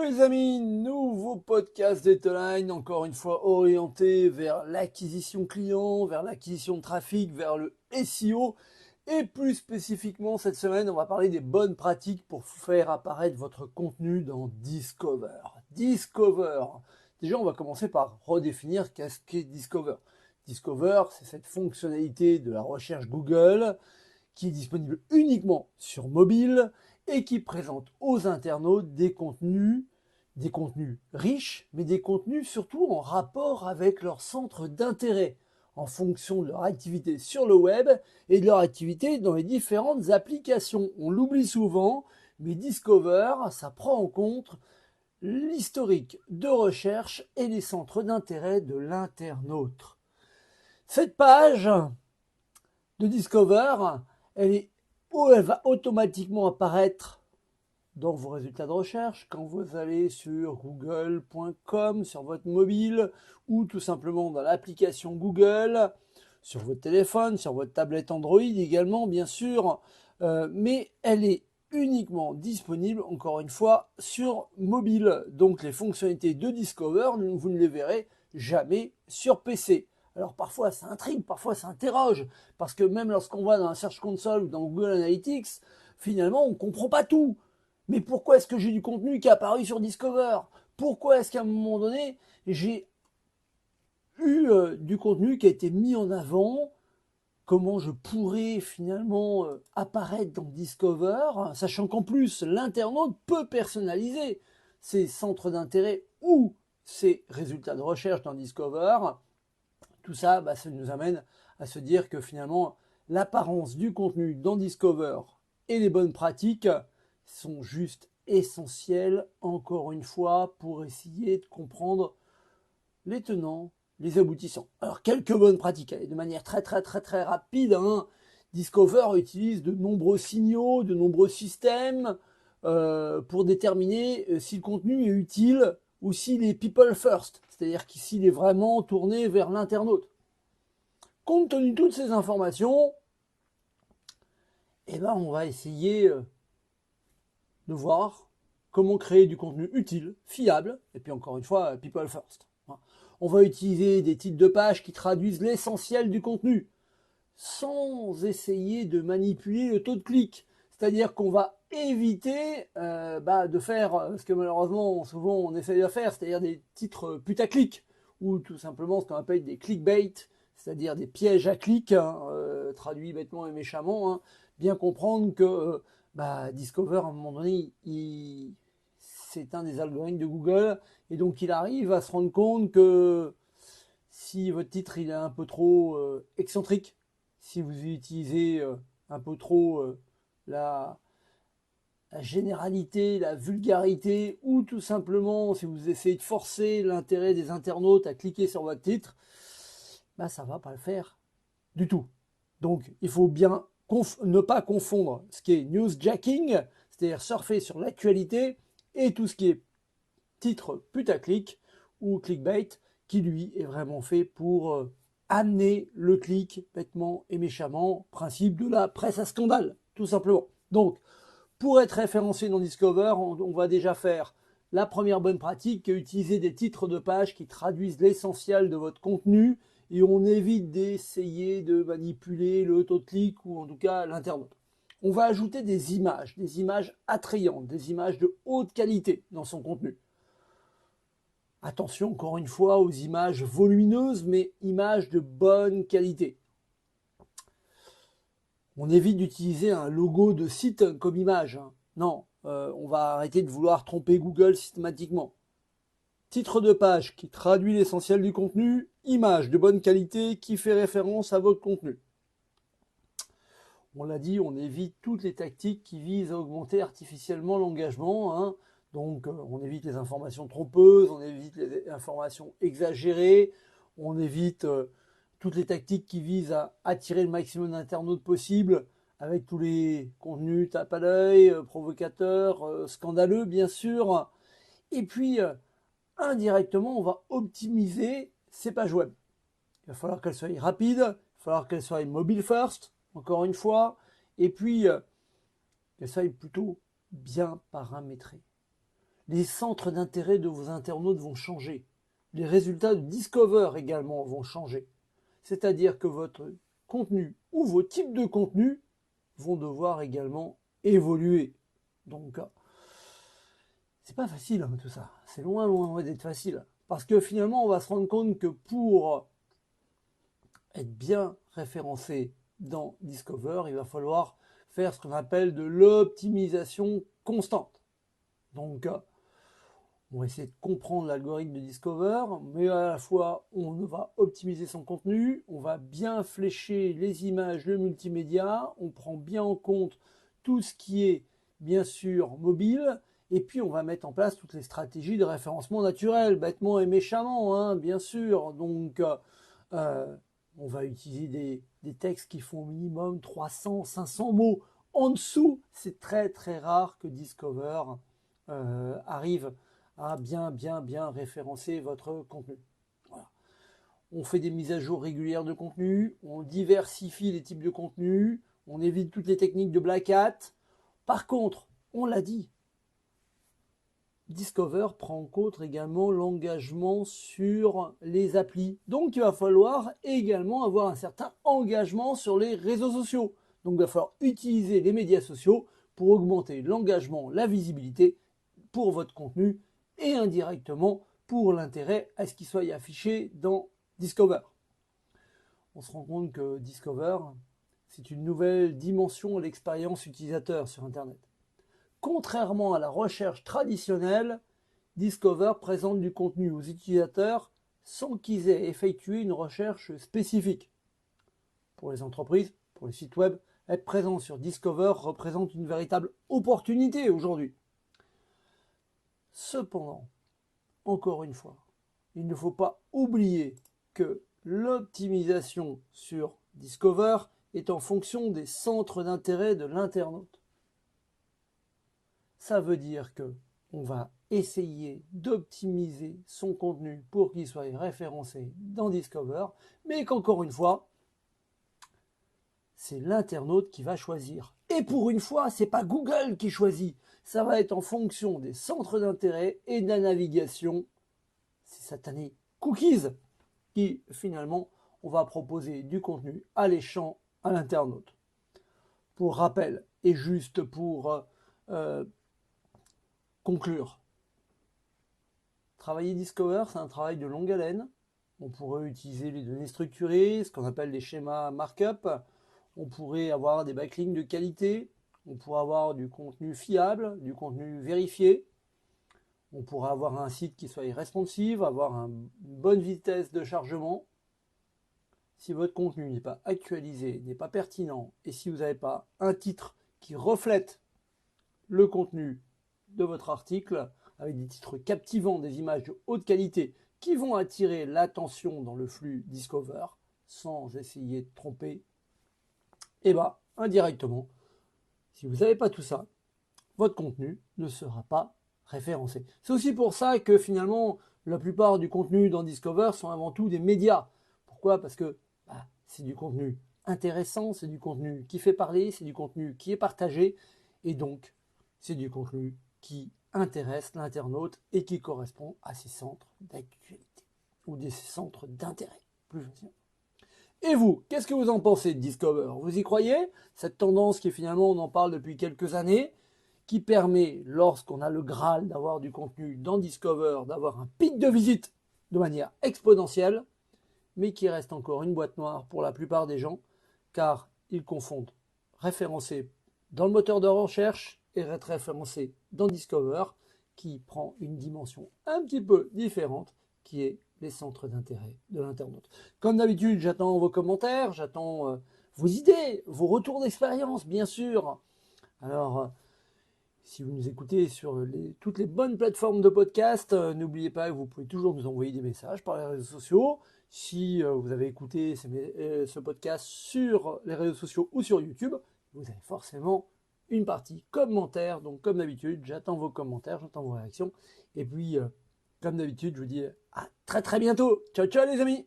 Hello les amis, nouveau podcast d'Etoline, encore une fois orienté vers l'acquisition client, vers l'acquisition de trafic, vers le SEO. Et plus spécifiquement cette semaine, on va parler des bonnes pratiques pour faire apparaître votre contenu dans Discover. Discover. Déjà, on va commencer par redéfinir qu'est-ce qu'est Discover. Discover, c'est cette fonctionnalité de la recherche Google qui est disponible uniquement sur mobile et qui présente aux internautes des contenus riches, mais des contenus surtout en rapport avec leur centre d'intérêt, en fonction de leur activité sur le web et de leur activité dans les différentes applications. On l'oublie souvent, mais Discover, ça prend en compte l'historique de recherche et les centres d'intérêt de l'internaute. Cette page de Discover, elle va automatiquement apparaître dans vos résultats de recherche quand vous allez sur google.com sur votre mobile ou tout simplement dans l'application Google, sur votre téléphone, sur votre tablette Android également bien sûr, mais elle est uniquement disponible encore une fois sur mobile. Donc les fonctionnalités de Discover, vous ne les verrez jamais sur PC. Alors parfois ça intrigue, parfois ça interroge, parce que même lorsqu'on va dans la Search Console ou dans Google Analytics, finalement on ne comprend pas tout. Mais pourquoi est-ce que j'ai du contenu qui est apparu sur Discover? Pourquoi est-ce qu'à un moment donné, j'ai eu du contenu qui a été mis en avant? Comment je pourrais finalement apparaître dans Discover, sachant qu'en plus l'internaute peut personnaliser ses centres d'intérêt ou ses résultats de recherche dans Discover. Tout ça, ça nous amène à se dire que finalement, l'apparence du contenu dans Discover et les bonnes pratiques sont juste essentielles, encore une fois, pour essayer de comprendre les tenants, les aboutissants. Alors, quelques bonnes pratiques, de manière très rapide. Discover utilise de nombreux signaux, de nombreux systèmes pour déterminer si le contenu est utile ou s'il est people first, c'est-à-dire s'il est vraiment tourné vers l'internaute. Compte tenu de toutes ces informations, on va essayer de voir comment créer du contenu utile, fiable, et puis encore une fois, people first. On va utiliser des titres de page qui traduisent l'essentiel du contenu, sans essayer de manipuler le taux de clic. C'est-à-dire qu'on va éviter de faire ce que malheureusement souvent on essaye de faire, c'est-à-dire des titres putaclic, ou tout simplement ce qu'on appelle des clickbait, c'est-à-dire des pièges à clics, traduits bêtement et méchamment. Bien comprendre que Discover, à un moment donné, c'est un des algorithmes de Google, et donc il arrive à se rendre compte que si votre titre il est un peu trop excentrique, si vous utilisez un peu trop la généralité, la vulgarité, ou tout simplement si vous essayez de forcer l'intérêt des internautes à cliquer sur votre titre, ça va pas le faire du tout. Donc il faut bien ne pas confondre ce qui est newsjacking, c'est-à-dire surfer sur l'actualité, et tout ce qui est titre putaclic ou clickbait, qui lui est vraiment fait pour amener le clic bêtement et méchamment, principe de la presse à scandale, tout simplement. Donc, pour être référencé dans Discover, on va déjà faire la première bonne pratique, qui est utiliser des titres de page qui traduisent l'essentiel de votre contenu, et on évite d'essayer de manipuler le taux de clic ou en tout cas l'internaute. On va ajouter des images attrayantes, des images de haute qualité dans son contenu. Attention encore une fois aux images volumineuses, mais images de bonne qualité. On évite d'utiliser un logo de site comme image. Non, on va arrêter de vouloir tromper Google systématiquement. Titre de page qui traduit l'essentiel du contenu, image de bonne qualité qui fait référence à votre contenu. On l'a dit, on évite toutes les tactiques qui visent à augmenter artificiellement l'engagement. Donc on évite les informations trompeuses, on évite les informations exagérées, on évite toutes les tactiques qui visent à attirer le maximum d'internautes possible avec tous les contenus tape à l'œil, provocateurs, scandaleux bien sûr. Et puis indirectement, on va optimiser ces pages web. Il va falloir qu'elles soient rapides, il va falloir qu'elles soient mobile first, encore une fois, et puis qu'elles soient plutôt bien paramétrées. Les centres d'intérêt de vos internautes vont changer. Les résultats de Discover également vont changer. C'est-à-dire que votre contenu ou vos types de contenus vont devoir également évoluer. Donc, c'est pas facile tout ça. C'est loin d'être facile. Parce que finalement, on va se rendre compte que pour être bien référencé dans Discover, il va falloir faire ce qu'on appelle de l'optimisation constante. Donc, on va essayer de comprendre l'algorithme de Discover, mais à la fois, on va optimiser son contenu, on va bien flécher les images, le multimédia, on prend bien en compte tout ce qui est, bien sûr, mobile, et puis on va mettre en place toutes les stratégies de référencement naturel, bêtement et méchamment, hein, bien sûr. Donc, on va utiliser des textes qui font au minimum 300, 500 mots. En dessous, c'est très rare que Discover arrive à bien référencer votre contenu. Voilà. On fait des mises à jour régulières de contenu, on diversifie les types de contenu, on évite toutes les techniques de black hat. Par contre, on l'a dit, Discover prend en compte également l'engagement sur les applis. Donc il va falloir également avoir un certain engagement sur les réseaux sociaux. Donc il va falloir utiliser les médias sociaux pour augmenter l'engagement, la visibilité pour votre contenu et indirectement pour l'intérêt à ce qu'il soit affiché dans Discover. On se rend compte que Discover, c'est une nouvelle dimension à l'expérience utilisateur sur Internet. Contrairement à la recherche traditionnelle, Discover présente du contenu aux utilisateurs sans qu'ils aient effectué une recherche spécifique. Pour les entreprises, pour les sites web, être présent sur Discover représente une véritable opportunité aujourd'hui. Cependant, encore une fois, il ne faut pas oublier que l'optimisation sur Discover est en fonction des centres d'intérêt de l'internaute. Ça veut dire que on va essayer d'optimiser son contenu pour qu'il soit référencé dans Discover, mais qu'encore une fois, c'est l'internaute qui va choisir. Et pour une fois, c'est pas Google qui choisit. Ça va être en fonction des centres d'intérêt et de la navigation, ces satanés cookies, qui finalement, on va proposer du contenu alléchant à l'internaute. Pour rappel, et juste pour conclure, travailler Discover, c'est un travail de longue haleine. On pourrait utiliser les données structurées, ce qu'on appelle des schémas markup. On pourrait avoir des backlinks de qualité. On pourrait avoir du contenu fiable, du contenu vérifié. On pourrait avoir un site qui soit responsive, avoir une bonne vitesse de chargement. Si votre contenu n'est pas actualisé, n'est pas pertinent, et si vous n'avez pas un titre qui reflète le contenu de votre article, avec des titres captivants, des images de haute qualité, qui vont attirer l'attention dans le flux Discover, sans essayer de tromper, et bien, indirectement, si vous n'avez pas tout ça, votre contenu ne sera pas référencé. C'est aussi pour ça que finalement, la plupart du contenu dans Discover sont avant tout des médias. Pourquoi? Parce que c'est du contenu intéressant, c'est du contenu qui fait parler, c'est du contenu qui est partagé, et donc c'est du contenu qui intéresse l'internaute et qui correspond à ses centres d'actualité ou des centres d'intérêt, plus facilement. Et vous, qu'est-ce que vous en pensez de Discover? Vous y croyez? Cette tendance qui finalement, on en parle depuis quelques années, qui permet, lorsqu'on a le Graal d'avoir du contenu dans Discover, d'avoir un pic de visite de manière exponentielle, mais qui reste encore une boîte noire pour la plupart des gens, car ils confondent référencé dans le moteur de recherche et être référencé dans Discover, qui prend une dimension un petit peu différente, qui est les centres d'intérêt de l'internaute. Comme d'habitude, j'attends vos commentaires, j'attends vos idées, vos retours d'expérience, bien sûr. Alors, si vous nous écoutez sur toutes les bonnes plateformes de podcast, n'oubliez pas que vous pouvez toujours nous envoyer des messages par les réseaux sociaux. Si vous avez écouté ce podcast sur les réseaux sociaux ou sur YouTube, vous avez forcément une partie commentaires. Donc comme d'habitude, j'attends vos commentaires, j'attends vos réactions. Et puis, comme d'habitude, je vous dis à très bientôt. Ciao ciao les amis.